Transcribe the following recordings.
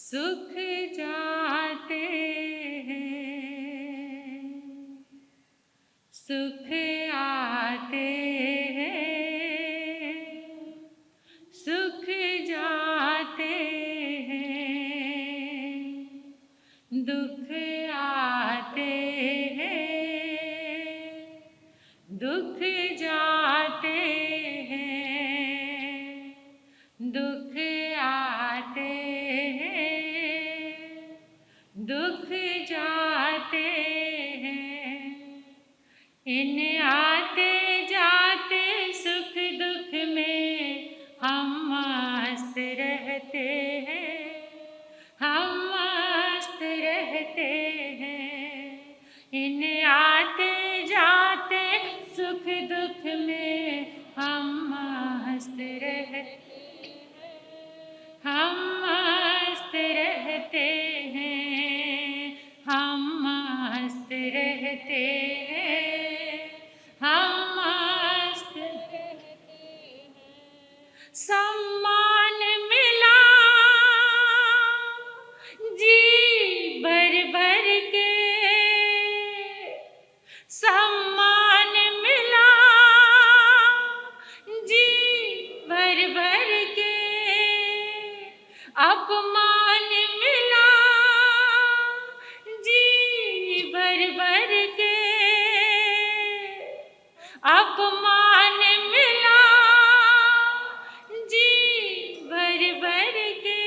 सुख जाते हैं, सुख आते हैं, सुख जाते हैं, दुख आते हैं, दुख जाते हैं, दुख आते हैं, दुख जाते हैं। इन आते जाते सुख दुख में हम मस्त रहते हैं, हम मस्त रहते हैं। इन आते जाते सुख दुख में हम मस्त रहते हैं, हम मस्त रहते हैं, हम मस्त रहते हैं, हम मस्त रहते हैं। सम्मान मिला जी भर भर के, सम्मान मिला जी भर भर के, अपमान मिला जी भर भर के, अपमान मिला जी भर भर के।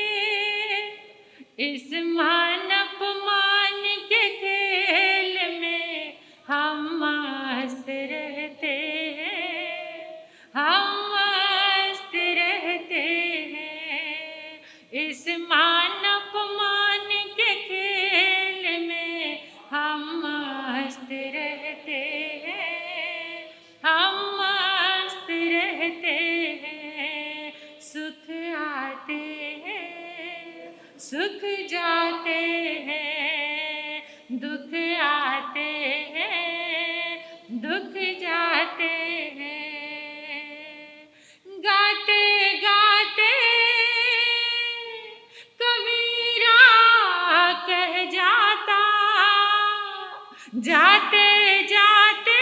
इस मान अपमान के खेल में हम मस्त रहते हैं, हम मस्त रहते हैं। इस मान अपमान के खेल में हम मस्त रहते हैं, हम मस्त रहते हैं। सुख आते हैं, सुख जाते हैं, दुख आते हैं, दुख जाते हैं। गाते गाते कबीरा कह जाता, जाते जाते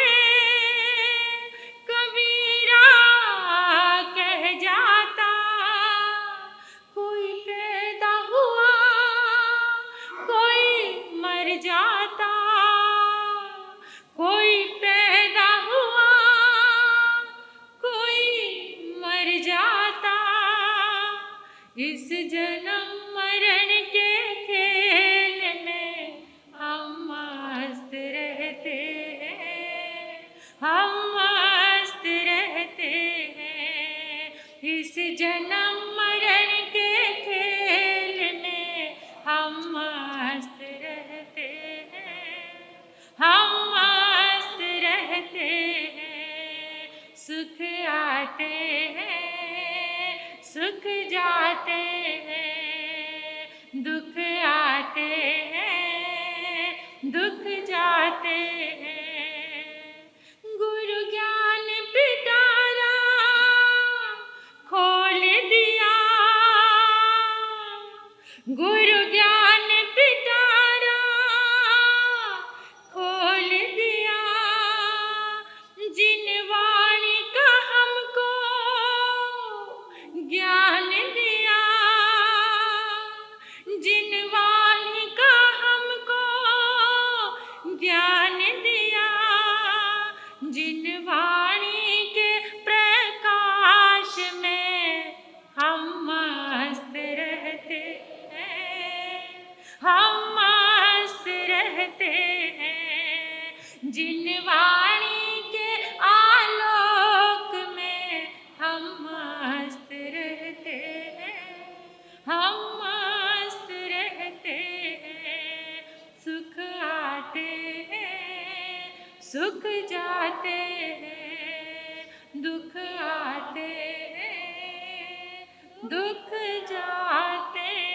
कबीरा कह जाता। कोई पैदा हुआ कोई मर जाता, कोई पैदा हुआ कोई मर जाता। इस जन्म मरण के खेल में हम मस्त रहते हैं, हम मस्त रहते हैं। इस जन्म मरण के खेल में हम मस्त रहते हैं, हम मस्त रहते हैं। सुख आते हैं, सुख जाते हैं, दुख आते हैं, दुख जाते हैं। गुरु ज्ञान पिटारा खोल दिया, गुरु ज्ञान पिटारा खोल दिया। जिन वाणी का हमको ज्ञान दिया, जिन वाणी का हमको ज्ञान दिया, जिन वाणी के प्रकाश में हम मस्त रहते हैं, हम मस्त रहते हैं। जिन वाणी के आलोक में हम मस्त रहते हैं, हम मस्त रहते हैं। सुख आते हैं, सुख जाते हैं, दुख आते हैं, दुख जाते हैं।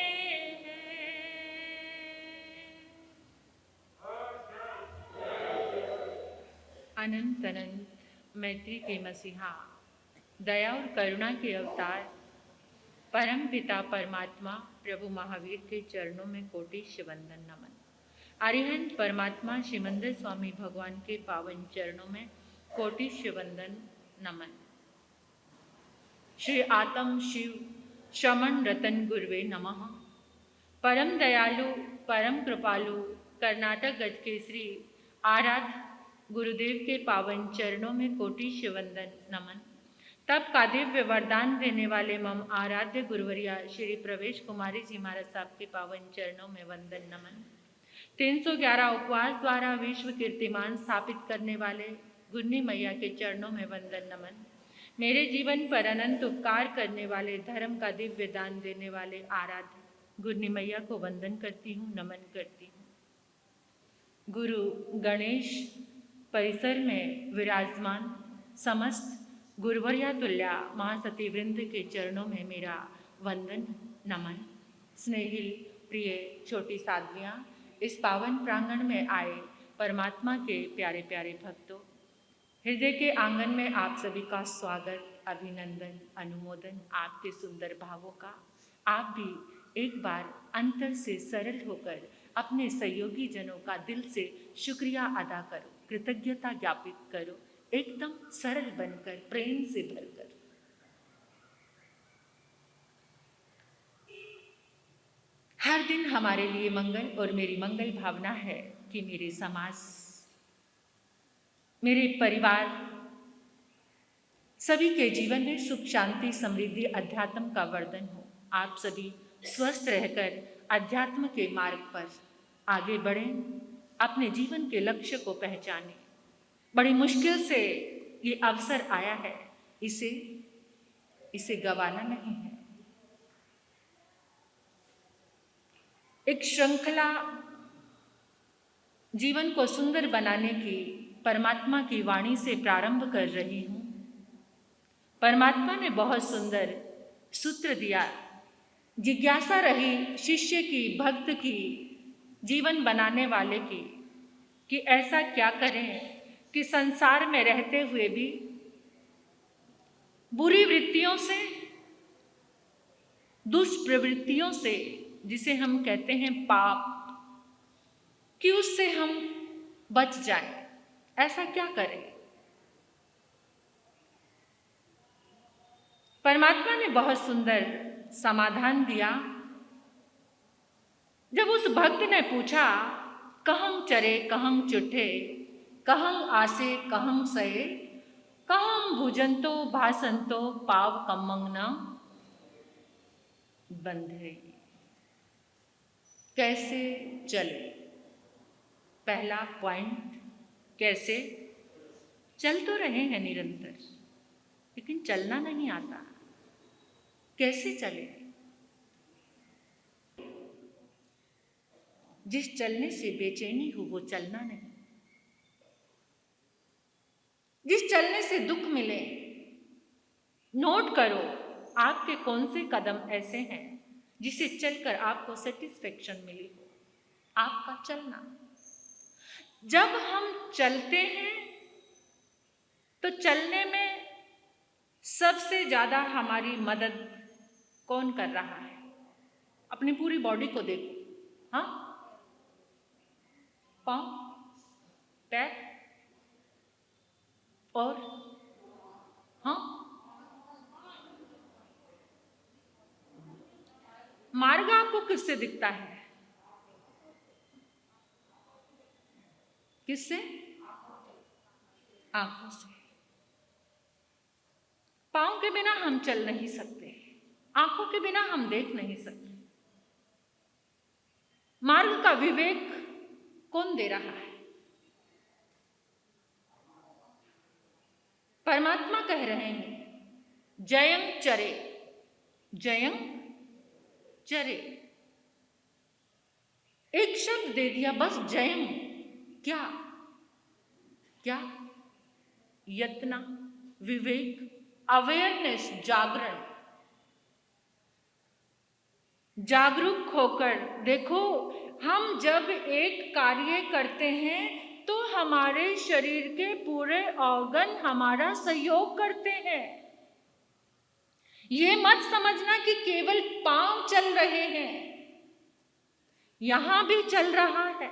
अनंत अनंत मैत्री के मसीहा, दया और करुणा के अवतार, परम पिता परमात्मा प्रभु महावीर के चरणों में कोटिश वंदन नमन। अरिहंत परमात्मा श्रीमंदिर स्वामी भगवान के पावन चरणों में कोटिश वंदन नमन। श्री आत्म शिव शमन रतन गुरुवे नमः। परम दयालु परम कृपालु कर्नाटक गज केसरी आराध्य गुरुदेव के पावन चरणों में कोटिश वंदन नमन। तब का दिव्य वरदान देने वाले मम आराध्य गुरुवरिया श्री प्रवेश कुमारी जी महाराज साहब के पावन चरणों में वंदन नमन। 311 उपवास द्वारा विश्व कीर्तिमान स्थापित करने वाले गुन्नी मैया के चरणों में वंदन नमन। मेरे जीवन पर अनंत उपकार करने वाले धर्म का दिव्य दान देने वाले आराध्य गुन्नी मैया को वंदन करती हूँ, नमन करती हूँ। गुरु गणेश परिसर में विराजमान समस्त गुरुवर्या तुल्या महासती वृंद के चरणों में मेरा वंदन नमन। स्नेहिल प्रिय छोटी साध्वियाँ, इस पावन प्रांगण में आए परमात्मा के प्यारे प्यारे भक्तों, हृदय के आंगन में आप सभी का स्वागत, अभिनंदन, अनुमोदन आपके सुंदर भावों का। आप भी एक बार अंतर से सरल होकर अपने सहयोगी जनों का दिल से शुक्रिया अदा करो, कृतज्ञता ज्ञापित करो, एकदम सरल बनकर, प्रेम से भरकर। हर दिन हमारे लिए मंगल और मेरी मंगल भावना है कि मेरे समाज, मेरे परिवार, सभी के जीवन में सुख शांति समृद्धि अध्यात्म का वर्धन हो। आप सभी स्वस्थ रहकर अध्यात्म के मार्ग पर आगे बढ़ें, अपने जीवन के लक्ष्य को पहचानें। बड़ी मुश्किल से ये अवसर आया है, इसे गंवाना नहीं है। एक श्रृंखला जीवन को सुंदर बनाने की परमात्मा की वाणी से प्रारंभ कर रही हूँ। परमात्मा ने बहुत सुंदर सूत्र दिया। जिज्ञासा रही शिष्य की, भक्त की, जीवन बनाने वाले की, कि ऐसा क्या करें कि संसार में रहते हुए भी बुरी वृत्तियों से, दुष्प्रवृत्तियों से, जिसे हम कहते हैं पाप, कि उससे हम बच जाएं। ऐसा क्या करें? परमात्मा ने बहुत सुंदर समाधान दिया। जब उस भक्त ने पूछा, कहं चरे कहं चुठे, कहं आसे कहं सये, कहं भुजंतो भासंतो पाव कमंग न बंधे। कैसे चले? पहला पॉइंट, कैसे? चल तो रहे हैं निरंतर, लेकिन चलना नहीं आता। कैसे चले? जिस चलने से बेचैनी हो वो चलना नहीं। जिस चलने से दुख मिले, नोट करो आपके कौन से कदम ऐसे हैं जिसे चलकर आपको सेटिस्फेक्शन मिली हो। आपका चलना। जब हम चलते हैं तो चलने में सबसे ज्यादा हमारी मदद कौन कर रहा है? अपनी पूरी बॉडी को देखो। हाँ, पाँव, पैर और हाँ, मार्ग आपको किससे दिखता है? किससे? आंखों से। पाँव के बिना हम चल नहीं सकते, आंखों के बिना हम देख नहीं सकते। मार्ग का विवेक कौन दे रहा है? परमात्मा कह रहे हैं, जयं चरे, जयं चरे। एक शब्द दे दिया बस, जयं। क्या क्या? यत्न, विवेक, अवेयरनेस, जागरण। जागरूक होकर देखो, हम जब एक कार्य करते हैं तो हमारे शरीर के पूरे ऑर्गन हमारा सहयोग करते हैं। ये मत समझना कि केवल पांव चल रहे हैं, यहां भी चल रहा है।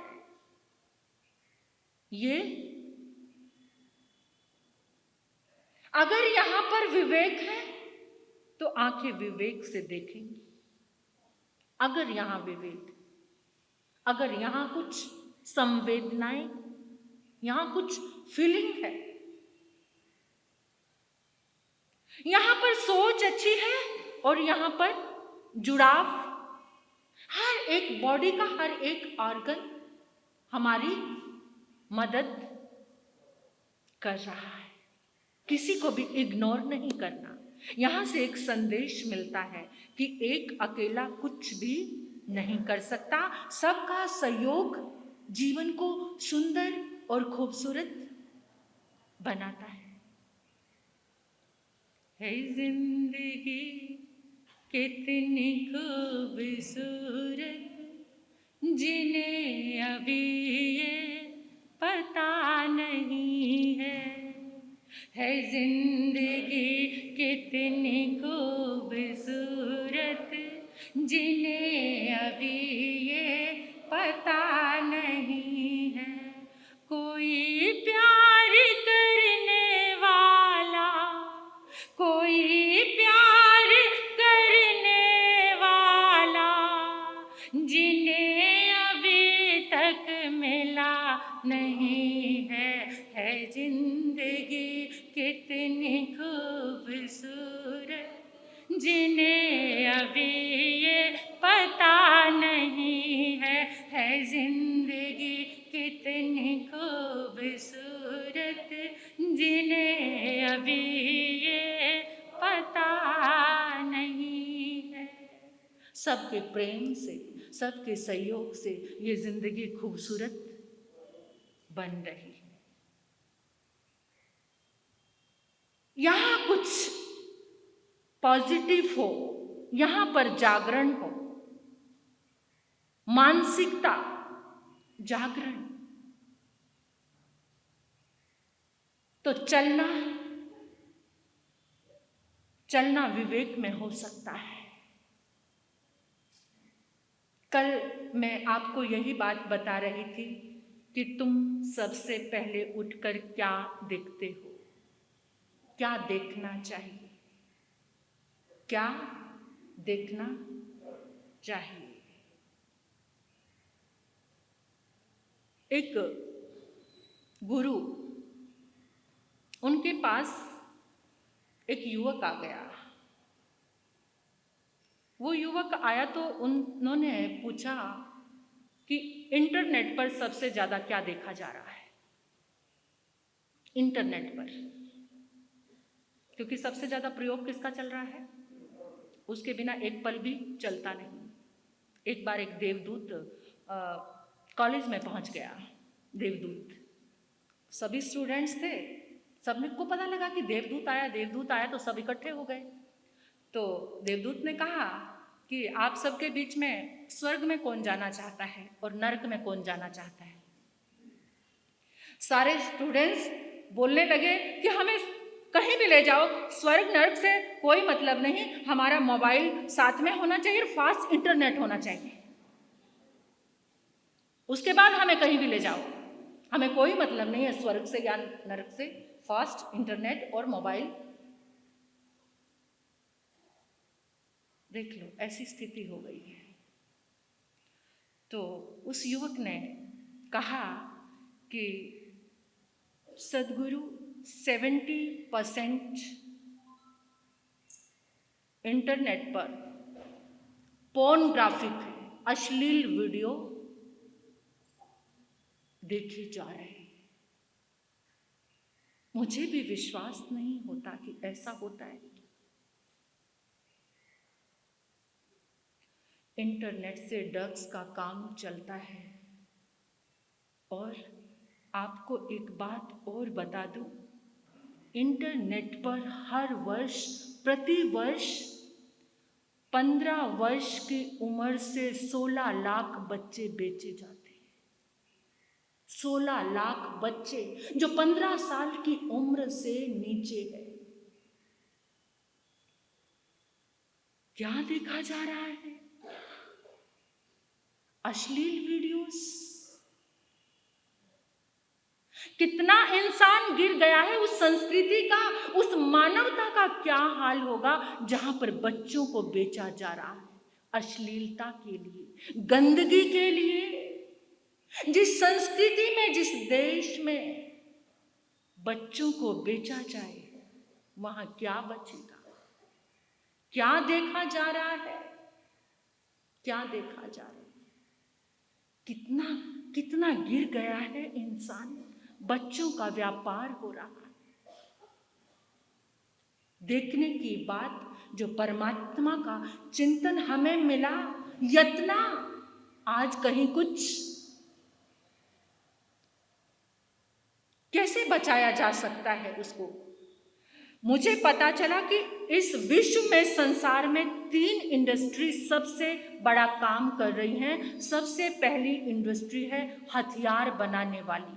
ये अगर यहां पर विवेक है तो आंखें विवेक से देखेंगी। अगर यहां विवेक, अगर यहां कुछ संवेदनाएं, यहां कुछ फीलिंग है, यहां पर सोच अच्छी है और यहां पर जुड़ाव, हर एक बॉडी का हर एक ऑर्गन हमारी मदद कर रहा है। किसी को भी इग्नोर नहीं करना। यहां से एक संदेश मिलता है कि एक अकेला कुछ भी नहीं कर सकता, सबका सहयोग जीवन को सुंदर और खूबसूरत बनाता है जिंदगी कितनी खूबसूरत, जिन्हें अभी ये पता नहीं है जिंदगी कितनी खूबसूरत, जिन्हें अभी ये पता नहीं है। कोई प्यार करने वाला, कोई प्यार करने वाला, जिन्हें अभी तक मिला नहीं है जिंदगी कितनी खूबसूरत, जिन्हें अभी ये पता नहीं है जिंदगी कितनी खूबसूरत, जिन्हें अभी ये पता नहीं है। सबके प्रेम से, सबके सहयोग से ये जिंदगी खूबसूरत बन रही है। यहां कुछ पॉजिटिव हो, यहां पर जागरण हो, मानसिकता जागरण, तो चलना विवेक में हो सकता है। कल मैं आपको यही बात बता रही थी कि तुम सबसे पहले उठकर क्या देखते हो, क्या देखना चाहिए, क्या देखना चाहिए। एक गुरु, उनके पास एक युवक आ गया। वो युवक आया तो उन्होंने पूछा कि इंटरनेट पर सबसे ज्यादा क्या देखा जा रहा है। इंटरनेट पर, क्योंकि सबसे ज्यादा प्रयोग किसका चल रहा है, उसके बिना एक पल भी चलता नहीं। एक बार एक देवदूत कॉलेज में पहुंच गया। देवदूत, सभी स्टूडेंट्स थे, सबको पता लगा कि देवदूत आया तो सब इकट्ठे हो गए। तो देवदूत ने कहा कि आप सबके बीच में स्वर्ग में कौन जाना चाहता है और नरक में कौन जाना चाहता है। सारे स्टूडेंट्स बोलने लगे कि हमें कहीं भी ले जाओ, स्वर्ग नरक से कोई मतलब नहीं, हमारा मोबाइल साथ में होना चाहिए और फास्ट इंटरनेट होना चाहिए। उसके बाद हमें कहीं भी ले जाओ, हमें कोई मतलब नहीं है स्वर्ग से या नरक से, फास्ट इंटरनेट और मोबाइल। देख लो, ऐसी स्थिति हो गई है। तो उस युवक ने कहा कि सदगुरु 70% इंटरनेट पर पोर्नोग्राफिक, अश्लील वीडियो देखी जा रही है। मुझे भी विश्वास नहीं होता कि ऐसा होता है। इंटरनेट से ड्रग्स का काम चलता है। और आपको एक बात और बता दूं, इंटरनेट पर हर वर्ष, प्रति वर्ष 15 वर्ष की उम्र से 16 लाख बच्चे बेचे जाते हैं। 16 लाख बच्चे जो 15 साल की उम्र से नीचे है। क्या देखा जा रहा है? अश्लील वीडियोस। कितना इंसान गिर गया है। उस संस्कृति का, उस मानवता का क्या हाल होगा जहां पर बच्चों को बेचा जा रहा है अश्लीलता के लिए, गंदगी के लिए। जिस संस्कृति में, जिस देश में बच्चों को बेचा जाए, वहां क्या बचेगा? क्या देखा जा रहा है? क्या देखा जा रहा है? कितना कितना गिर गया है इंसान। बच्चों का व्यापार हो रहा है। देखने की बात, जो परमात्मा का चिंतन हमें मिला, यतना आज कहीं कुछ। कैसे बचाया जा सकता है उसको? मुझे पता चला कि इस विश्व में, संसार में 3 इंडस्ट्री सबसे बड़ा काम कर रही हैं। सबसे पहली इंडस्ट्री है हथियार बनाने वाली,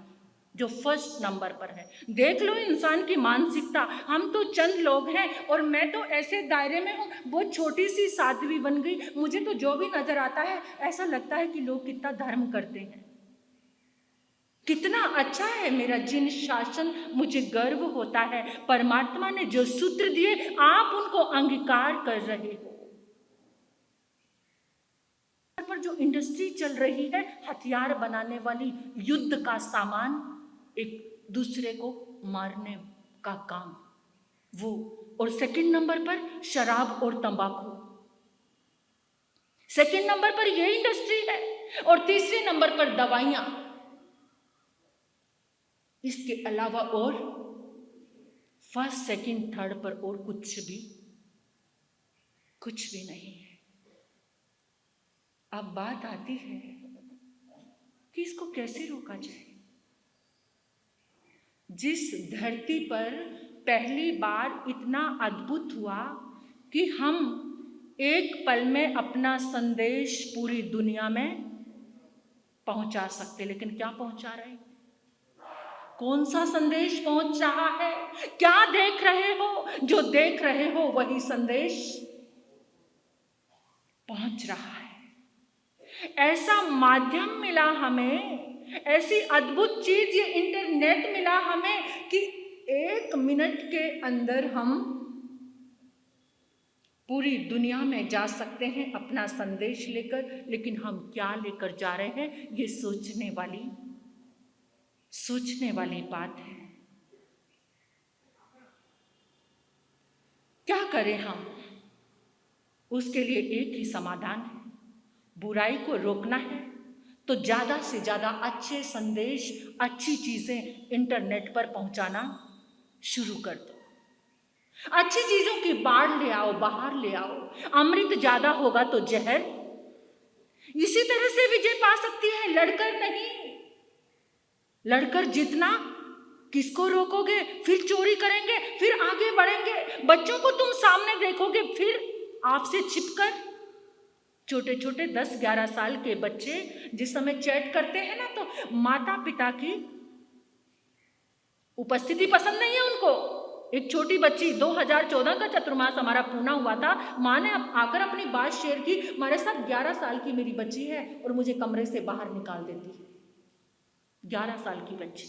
जो फर्स्ट नंबर पर है। देख लो इंसान की मानसिकता। हम तो चंद लोग हैं और मैं तो ऐसे दायरे में हूँ, बहुत छोटी सी साध्वी बन गई। मुझे तो जो भी नजर आता है ऐसा लगता है कि लोग कितना धर्म करते हैं, कितना अच्छा है मेरा जिन शासन। मुझे गर्व होता है परमात्मा ने जो सूत्र दिए आप उनको अंगीकार कर रहे हो। पर जो इंडस्ट्री चल रही है हथियार बनाने वाली, युद्ध का सामान, एक दूसरे को मारने का काम, वो। और सेकंड नंबर पर शराब और तंबाकू, सेकंड नंबर पर ये इंडस्ट्री है। और तीसरे नंबर पर दवाइयां। इसके अलावा और फर्स्ट, सेकंड, थर्ड पर और कुछ भी नहीं है। अब बात आती है कि इसको कैसे रोका जाए। जिस धरती पर पहली बार इतना अद्भुत हुआ कि हम एक पल में अपना संदेश पूरी दुनिया में पहुंचा सकते, लेकिन क्या पहुंचा रहे? कौन सा संदेश पहुंच रहा है? क्या देख रहे हो? जो देख रहे हो वही संदेश पहुंच रहा है। ऐसा माध्यम मिला हमें, ऐसी अद्भुत चीज ये इंटरनेट मिला हमें कि 1 मिनट के अंदर हम पूरी दुनिया में जा सकते हैं अपना संदेश लेकर। लेकिन हम क्या लेकर जा रहे हैं, ये सोचने वाली बात है। क्या करें हम? उसके लिए एक ही समाधान है, बुराई को रोकना है तो ज़्यादा से ज़्यादा अच्छे संदेश, अच्छी चीज़ें इंटरनेट पर पहुंचाना शुरू कर दो। अच्छी चीज़ों की बाढ़ ले आओ, बाहर ले आओ। अमृत ज़्यादा होगा तो जहर इसी तरह से विजय पा सकती है, लड़कर नहीं। लड़कर जितना किसको रोकोगे? फिर चोरी करेंगे, फिर आगे बढ़ेंगे। बच्चों को तुम सामने देखोगे, फिर आपसे छिपकर छोटे छोटे 10-11 साल के बच्चे जिस समय चैट करते हैं ना, तो माता पिता की उपस्थिति पसंद नहीं है उनको। एक छोटी बच्ची, 2014 का चतुर्मास हमारा पूना हुआ था, माँ ने आकर अपनी बात शेयर की। हमारे साथ 11 साल की मेरी बच्ची है और मुझे कमरे से बाहर निकाल देती है। 11 साल की बच्ची।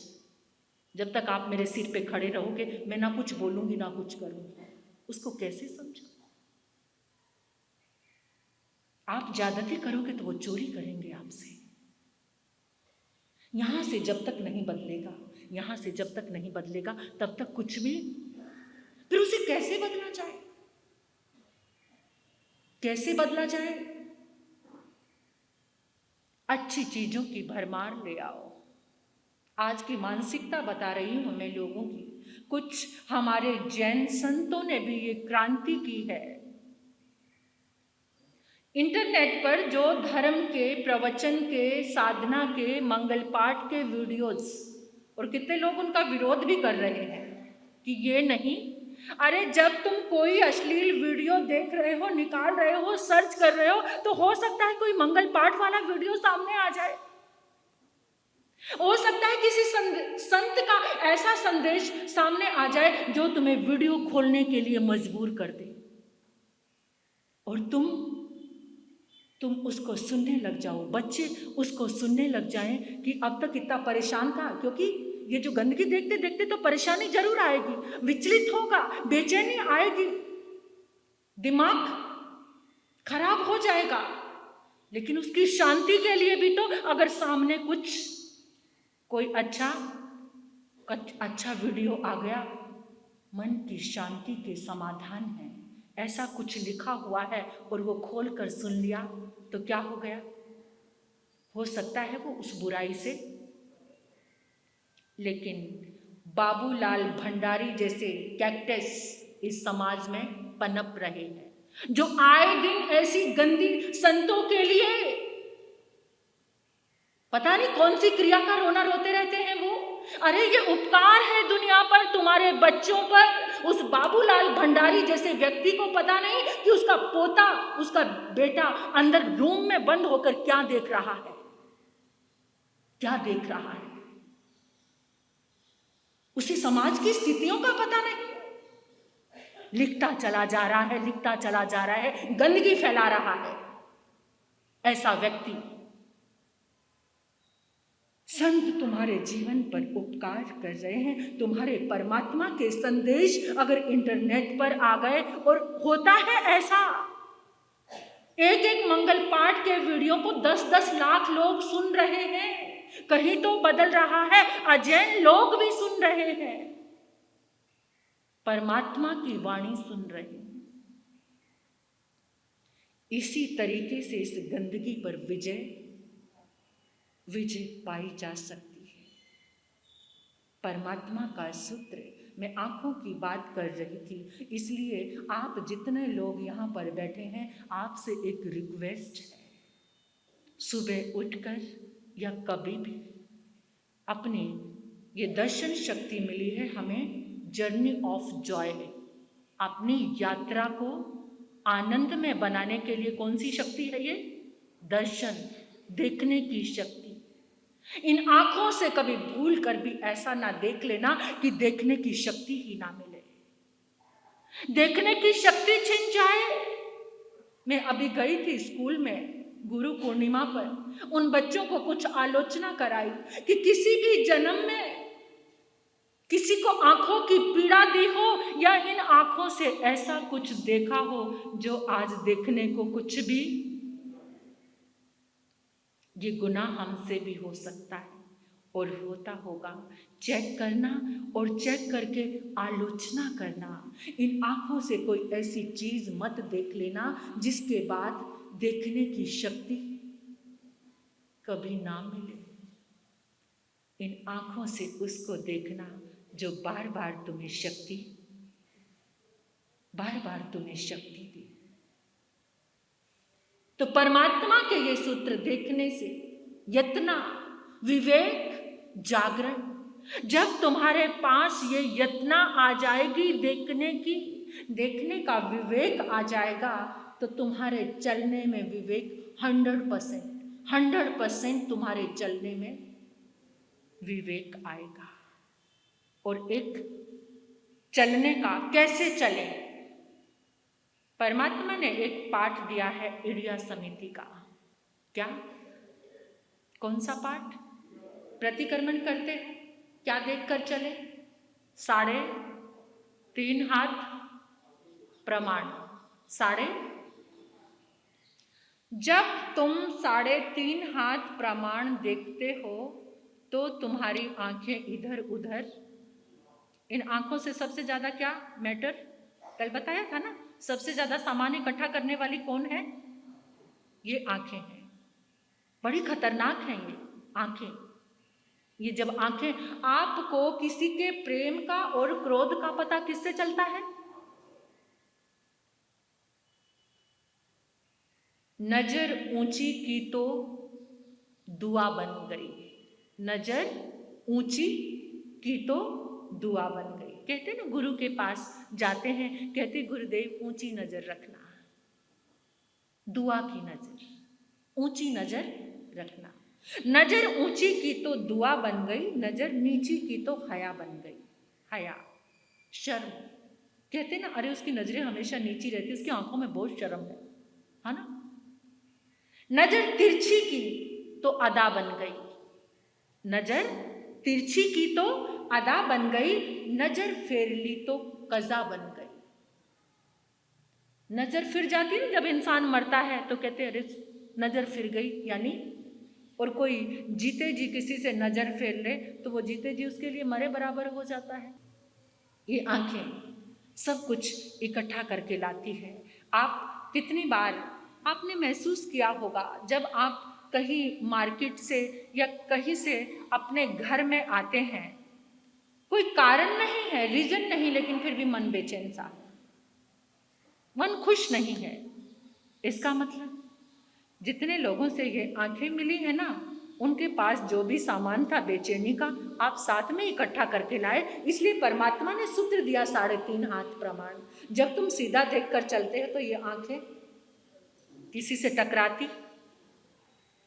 जब तक आप मेरे सिर पे खड़े रहोगे मैं ना कुछ बोलूंगी ना कुछ करूंगी। उसको कैसे समझो? आप ज्यादती करोगे तो वो चोरी करेंगे आपसे। यहां से जब तक नहीं बदलेगा, यहां से जब तक नहीं बदलेगा तब तक कुछ भी। फिर उसे कैसे बदला जाए? कैसे बदला जाए? अच्छी चीजों की भरमार ले आओ। आज की मानसिकता बता रही हूं मैं लोगों की। कुछ हमारे जैन संतों ने भी ये क्रांति की है। इंटरनेट पर जो धर्म के, प्रवचन के, साधना के, मंगल पाठ के वीडियोस, और कितने लोग उनका विरोध भी कर रहे हैं कि ये नहीं। अरे जब तुम कोई अश्लील वीडियो देख रहे हो, निकाल रहे हो, सर्च कर रहे हो सकता है कोई मंगल पाठ वाला वीडियो सामने आ जाए। हो सकता है किसी संत का ऐसा संदेश सामने आ जाए जो तुम्हें वीडियो खोलने के लिए मजबूर कर दे। और तुम उसको सुनने लग जाओ, बच्चे उसको सुनने लग जाएं कि अब तक इतना परेशान था, क्योंकि ये जो गंदगी देखते देखते तो परेशानी जरूर आएगी, विचलित होगा, बेचैनी आएगी, दिमाग खराब हो जाएगा, लेकिन उसकी शांति के लिए भी तो अगर सामने कोई अच्छा वीडियो आ गया, मन की शांति के समाधान है, ऐसा कुछ लिखा हुआ है और वो खोल कर सुन लिया, तो क्या हो गया? हो सकता है वो उस बुराई से। लेकिन बाबूलाल भंडारी जैसे कैक्टस इस समाज में पनप रहे हैं, जो आए दिन ऐसी गंदी संतों के लिए पता नहीं कौन सी क्रिया का रोना रोते रहते हैं वो। अरे ये उपकार है दुनिया पर तुम्हारे बच्चों पर। उस बाबूलाल भंडारी जैसे व्यक्ति को पता नहीं कि उसका पोता, उसका बेटा अंदर रूम में बंद होकर क्या देख रहा है, क्या देख रहा है। उसी समाज की स्थितियों का पता नहीं, लिखता चला जा रहा है, लिखता चला जा रहा है, गंदगी फैला रहा है। ऐसा व्यक्ति, संत तुम्हारे जीवन पर उपकार कर रहे हैं, तुम्हारे परमात्मा के संदेश अगर इंटरनेट पर आ गए, और होता है ऐसा, एक एक मंगल पाठ के वीडियो को 10-10 लाख लोग सुन रहे हैं, कहीं तो बदल रहा है, अजैन लोग भी सुन रहे हैं, परमात्मा की वाणी सुन रहे हैं। इसी तरीके से इस गंदगी पर विजय पाई जा सकती है। परमात्मा का सूत्र, मैं आंखों की बात कर रही थी, इसलिए आप जितने लोग यहाँ पर बैठे हैं, आपसे एक रिक्वेस्ट है, सुबह उठकर या कभी भी अपनी ये दर्शन शक्ति मिली है हमें, जर्नी ऑफ जॉय है, अपनी यात्रा को आनंद में बनाने के लिए कौन सी शक्ति है ये? दर्शन, देखने की शक्ति। इन आंखों से कभी भूल कर भी ऐसा ना देख लेना कि देखने की शक्ति ही ना मिले, देखने की शक्ति छिन जाए। मैं अभी गई थी स्कूल में गुरु पूर्णिमा पर, उन बच्चों को कुछ आलोचना कराई कि किसी भी जन्म में किसी को आंखों की पीड़ा दी हो या इन आंखों से ऐसा कुछ देखा हो जो आज देखने को कुछ भी, ये गुनाह हमसे भी हो सकता है और होता होगा। चेक करना और चेक करके आलोचना करना। इन आंखों से कोई ऐसी चीज मत देख लेना जिसके बाद देखने की शक्ति कभी ना मिले। इन आंखों से उसको देखना जो बार बार तुम्हें शक्ति दी। तो परमात्मा के ये सूत्र देखने से यत्ना, विवेक, जागरण, जब तुम्हारे पास ये यत्ना आ जाएगी, देखने का विवेक आ जाएगा, तो तुम्हारे चलने में विवेक 100% तुम्हारे चलने में विवेक आएगा। और एक चलने का, कैसे चले, परमात्मा ने एक पाठ दिया है इड़िया समिति का। क्या? कौन सा पाठ? प्रतिक्रमण करते हैं, क्या देखकर चले? 3.5 हाथ प्रमाण। जब तुम 3.5 हाथ प्रमाण देखते हो तो तुम्हारी आंखें इधर उधर, इन आंखों से सबसे ज्यादा क्या मैटर, कल बताया था ना, सबसे ज्यादा सामान इकट्ठा करने वाली कौन है? ये आंखें हैं। बड़ी खतरनाक हैं ये आंखें। ये जब आंखें, आपको किसी के प्रेम का और क्रोध का पता किससे चलता है? नजर ऊंची की तो दुआ बन गई, नजर ऊंची की तो दुआ बन गई। कहते ना, गुरु के पास जाते हैं, कहते गुरुदेव ऊंची नजर रखना, दुआ की नजर, ऊंची नजर रखना। नजर ऊंची की तो दुआ बन गई, नजर नीची की तो हया बन गई। हया, शर्म। कहते ना, अरे उसकी नजरें हमेशा नीची रहती, उसकी आंखों में बहुत शर्म है। है ना। नजर तिरछी की तो अदा बन गई, नजर तिरछी की तो अदा बन गई, नजर फेर ली तो कज़ा बन गई। नजर फिर जाती है ना, जब इंसान मरता है तो कहते अरे नजर फिर गई, यानी और कोई जीते जी किसी से नजर फेर ले तो वो जीते जी उसके लिए मरे बराबर हो जाता है। ये आंखें सब कुछ इकट्ठा करके लाती है। आप कितनी बार आपने महसूस किया होगा जब आप कहीं मार्केट से या कहीं से अपने घर में आते हैं, कोई कारण नहीं है, रीजन नहीं, लेकिन फिर भी मन बेचैन सा, मन खुश नहीं है। इसका मतलब जितने लोगों से ये आंखें मिली है ना, उनके पास जो भी सामान था बेचैनी का, आप साथ में इकट्ठा करके लाए। इसलिए परमात्मा ने सूत्र दिया 3.5 हाथ प्रमाण। जब तुम सीधा देखकर चलते हो तो ये आंखें किसी से टकराती,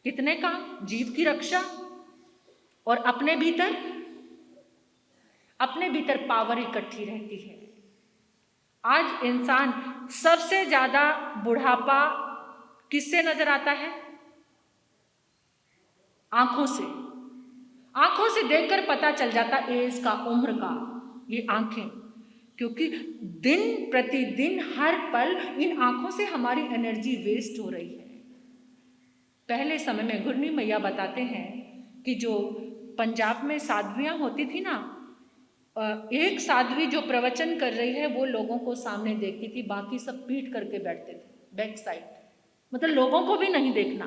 कितने काम, जीव की रक्षा, और अपने भीतर पावर इकट्ठी रहती है। आज इंसान सबसे ज्यादा बुढ़ापा किससे नजर आता है? आंखों से। आंखों से देखकर पता चल जाता एज का, उम्र का, ये आंखें। क्योंकि दिन प्रतिदिन हर पल इन आंखों से हमारी एनर्जी वेस्ट हो रही है। पहले समय में घुरनी मैया बताते हैं कि जो पंजाब में साध्वियां होती थी ना, एक साध्वी जो प्रवचन कर रही है वो लोगों को सामने देखती थी, बाकी सब पीठ करके बैठते थे, बैक साइड, मतलब लोगों को भी नहीं देखना।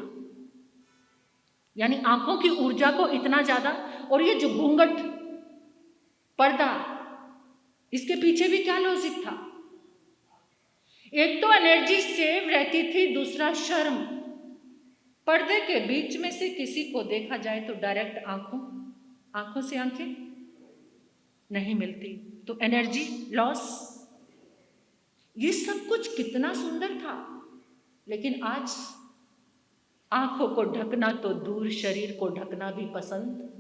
यानी आंखों की ऊर्जा को इतना ज्यादा। और ये जो घूंघट, पर्दा, इसके पीछे भी क्या लॉजिक था? एक तो एनर्जी सेव रहती थी, दूसरा शर्म। पर्दे के बीच में से किसी को देखा जाए तो डायरेक्ट आंखों से आंखें नहीं मिलती, तो एनर्जी लॉस। ये सब कुछ कितना सुंदर था, लेकिन आज आंखों को ढकना तो दूर, शरीर को ढकना भी पसंद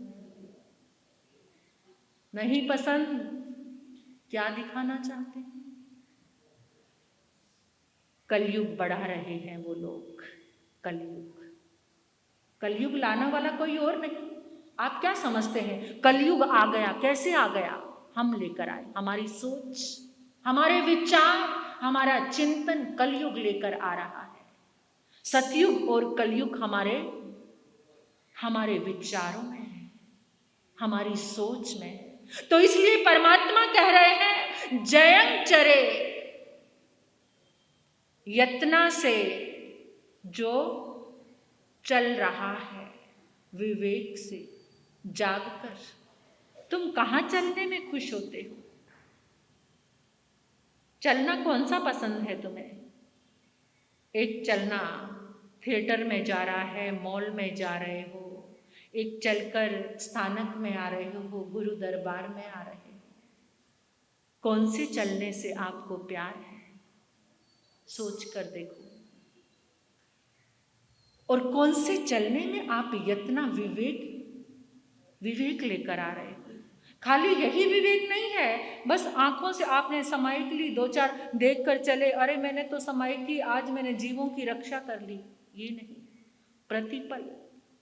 नहीं। पसंद क्या दिखाना चाहते हैं? कलयुग बढ़ा रहे हैं वो लोग। कलयुग लाने वाला कोई और नहीं। आप क्या समझते हैं कलयुग आ गया? कैसे आ गया? हम लेकर आए, हमारी सोच, हमारे विचार, हमारा चिंतन कलयुग लेकर आ रहा है। सतयुग और कलयुग हमारे विचारों में है, हमारी सोच में है। तो इसलिए परमात्मा कह रहे हैं जयं चरे यत्ना से जो चल रहा है विवेक से जागकर। तुम कहाँ चलने में खुश होते हो? चलना कौन सा पसंद है तुम्हें? एक चलना थिएटर में जा रहा है, मॉल में जा रहे हो, एक चलकर स्थानक में आ रहे हो, गुरु दरबार में आ रहे हो। कौन से चलने से आपको प्यार है? सोच कर देखो। और कौन से चलने में आप यत्ना विवेक लेकर आ रहे हो? खाली यही विवेक नहीं है, बस आंखों से आपने समाइक ली, 2-4 देख कर चले, अरे मैंने तो समाइक की, आज मैंने जीवों की रक्षा कर ली, ये नहीं। प्रतिपल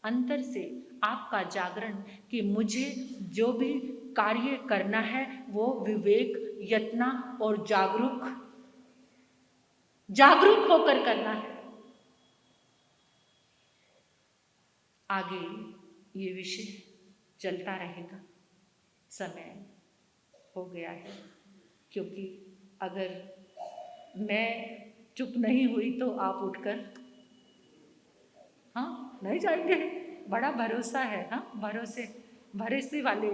अंतर से आपका जागरण कि मुझे जो भी कार्य करना है वो विवेक, यत्ना और जागरूक होकर करना है। आगे ये विषय चलता रहेगा। समय हो गया है, क्योंकि अगर मैं चुप नहीं हुई तो आप उठकर हाँ नहीं जाएंगे। बड़ा भरोसा है, हाँ भरोसे वाले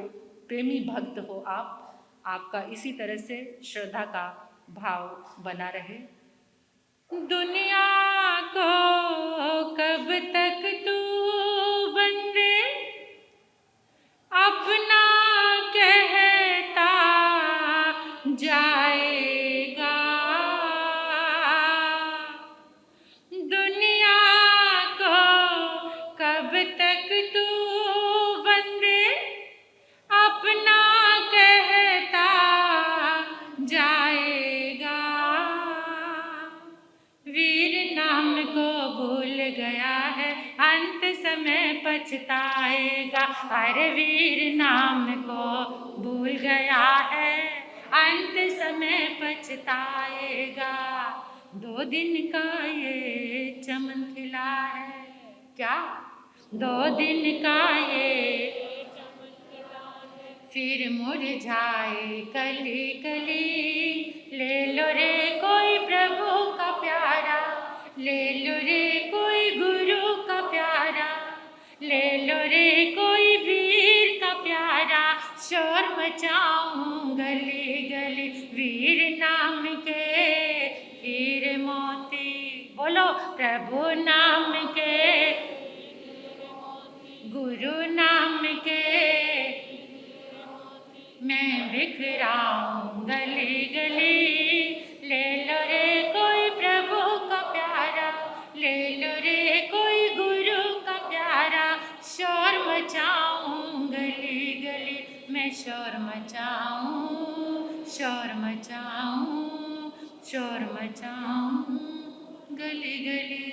प्रेमी भक्त हो आप। आपका इसी तरह से श्रद्धा का भाव बना रहे। दुनिया को कब तक तू बंदे अपना कहता जाएगा। दुनिया को कब तक तू बंदे अपना कहता जाएगा। वीर नाम समय पछताएगा। हर वीर नाम को भूल गया है, अंत समय पछताएगा। 2 दिन का ये चमन खिला है, क्या 2 दिन का ये फिर मुरझाए कली कली। ले लो रे कोई प्रभु का प्यारा, ले लो रे कोई गुरु का प्यारा, ले लो रे कोई वीर का प्यारा। शोर मचाऊं गली गली, वीर नाम के हीरे मोती। बोलो प्रभु नाम के, गुरु नाम के मैं बिखराऊं गली गली। ले लो रे कोई प्रभु का प्यारा, ले लो रे कोई गुरु का प्यारा। शोर मचाऊं गली गली, मैं शोर मचाऊं, शोर मचाऊं, शोर मचाऊं गली गली।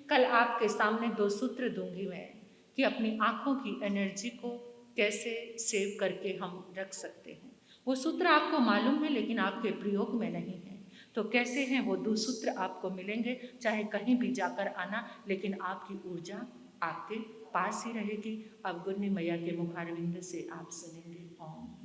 कल आपके सामने 2 सूत्र दूंगी मैं कि अपनी आँखों की एनर्जी को कैसे सेव करके हम रख सकते हैं। वो सूत्र आपको मालूम है लेकिन आपके प्रयोग में नहीं है। तो कैसे हैं वो 2 सूत्र आपको मिलेंगे, चाहे कहीं भी जाकर आना, लेकिन आपकी ऊर्जा आपके पास ही रहेगी। अब गुरनी मैया के मुखारविंद से आप सुनेंगे। ओम।